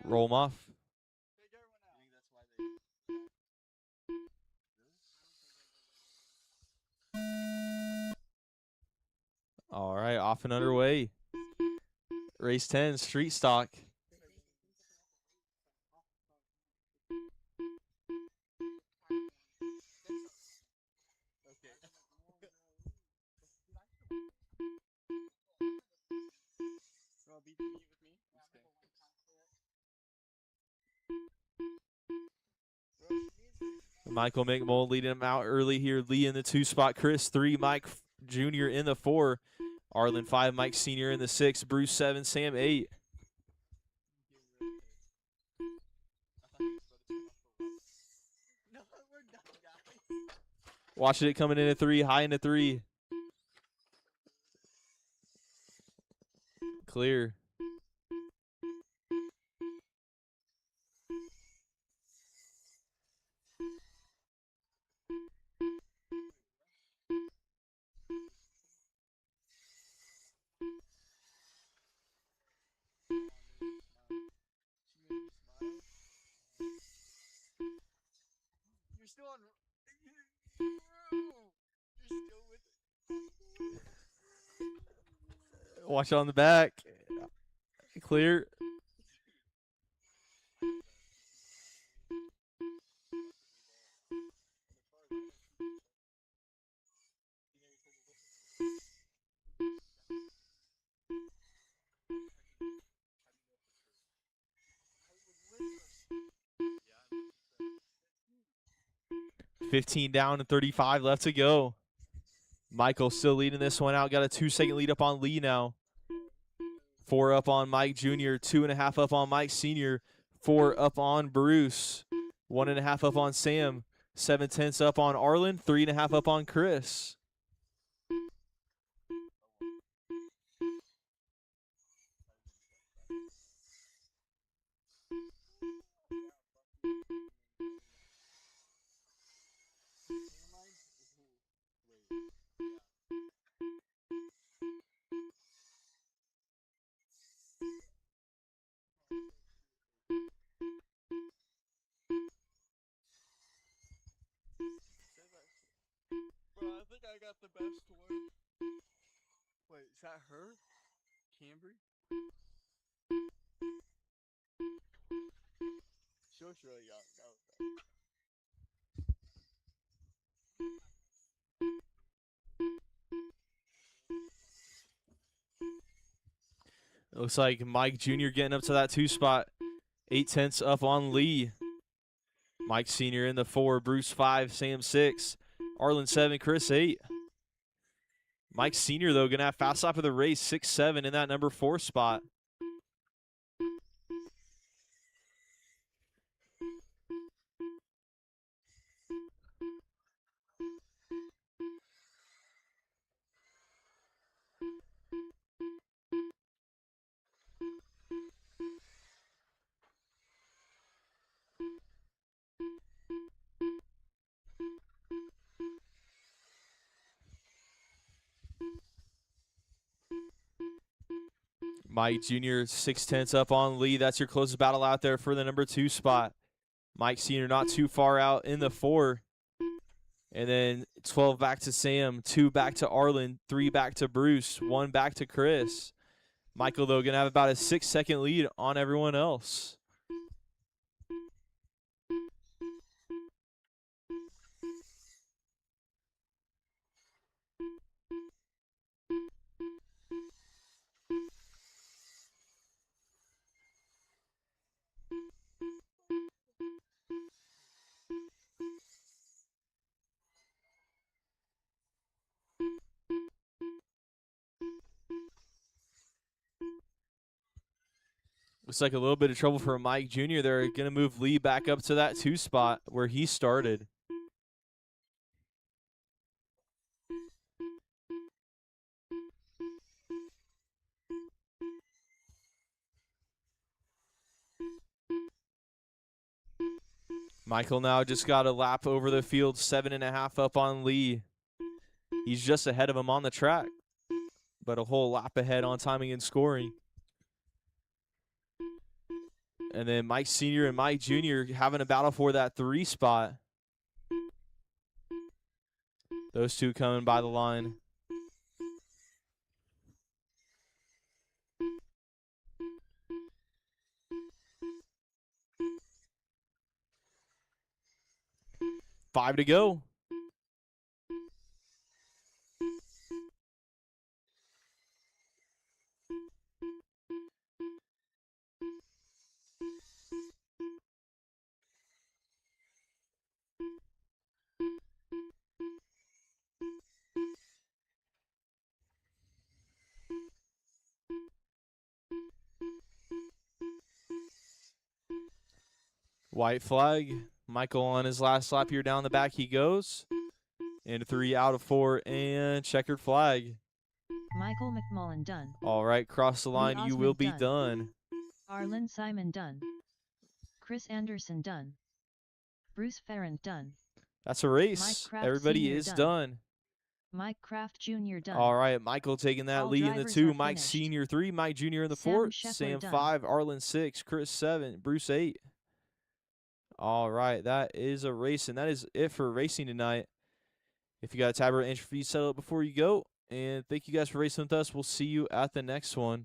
Roll them off. All right, off and underway. Race 10, street stock. Michael McMullen leading him out early here. Lee in the 2 spot. Chris 3. Mike Jr. in the 4. Arlen 5. Mike Sr. in the 6. Bruce 7. Sam 8. Watching it coming in at 3. High into 3. Clear. You're still on. You're still with it. Watch on the back. Clear. 15 down and 35 left to go. Michael still leading this one out. Got a 2-second lead up on Lee now. 4 up on Mike Jr., 2.5 up on Mike Sr., 4 up on Bruce, 1.5 up on Sam, 7/10 up on Arlen, 3.5 up on Chris. Bro, I think I got the best one. Wait, is that her? Cambry? She looks really young. Looks like Mike Jr. getting up to that 2 spot. 8/10 up on Lee. Mike Sr. in the 4, Bruce 5, Sam 6, Arlen 7, Chris 8. Mike Sr., though, going to have fast lap of the race, 6-7 in that number 4 spot. Mike Jr. 6/10 up on Lee. That's your closest battle out there for the number 2 spot. Mike Sr. not too far out in the 4. And then 12 back to Sam, 2 back to Arlen, 3 back to Bruce, 1 back to Chris. Michael, though, going to have about a 6-second lead on everyone else. Looks like a little bit of trouble for Mike Jr. They're going to move Lee back up to that 2 spot where he started. Michael now just got a lap over the field, 7.5 up on Lee. He's just ahead of him on the track, but a whole lap ahead on timing and scoring. And then Mike Sr. and Mike Jr. having a battle for that 3 spot. Those two coming by the line. Five to go. White flag. Michael on his last lap here down the back he goes. And 3 out of 4 and checkered flag. Michael McMullen done. All right, cross the line. You will be done. Arlen Simon done. Chris Anderson done. Bruce Ferrand done. That's a race. Everybody Sr. is done. Mike Kraft Jr. done. All right, Michael taking that All lead in the drivers 2. are Mike finished. Sr. 3, Mike Jr. in the Sam 4, Scheffler Sam done. 5, Arlen 6, Chris 7, Bruce 8. All right, that is a race, and that is it for racing tonight. If you got a tab or entry fee, settle it before you go. And thank you guys for racing with us. We'll see you at the next one.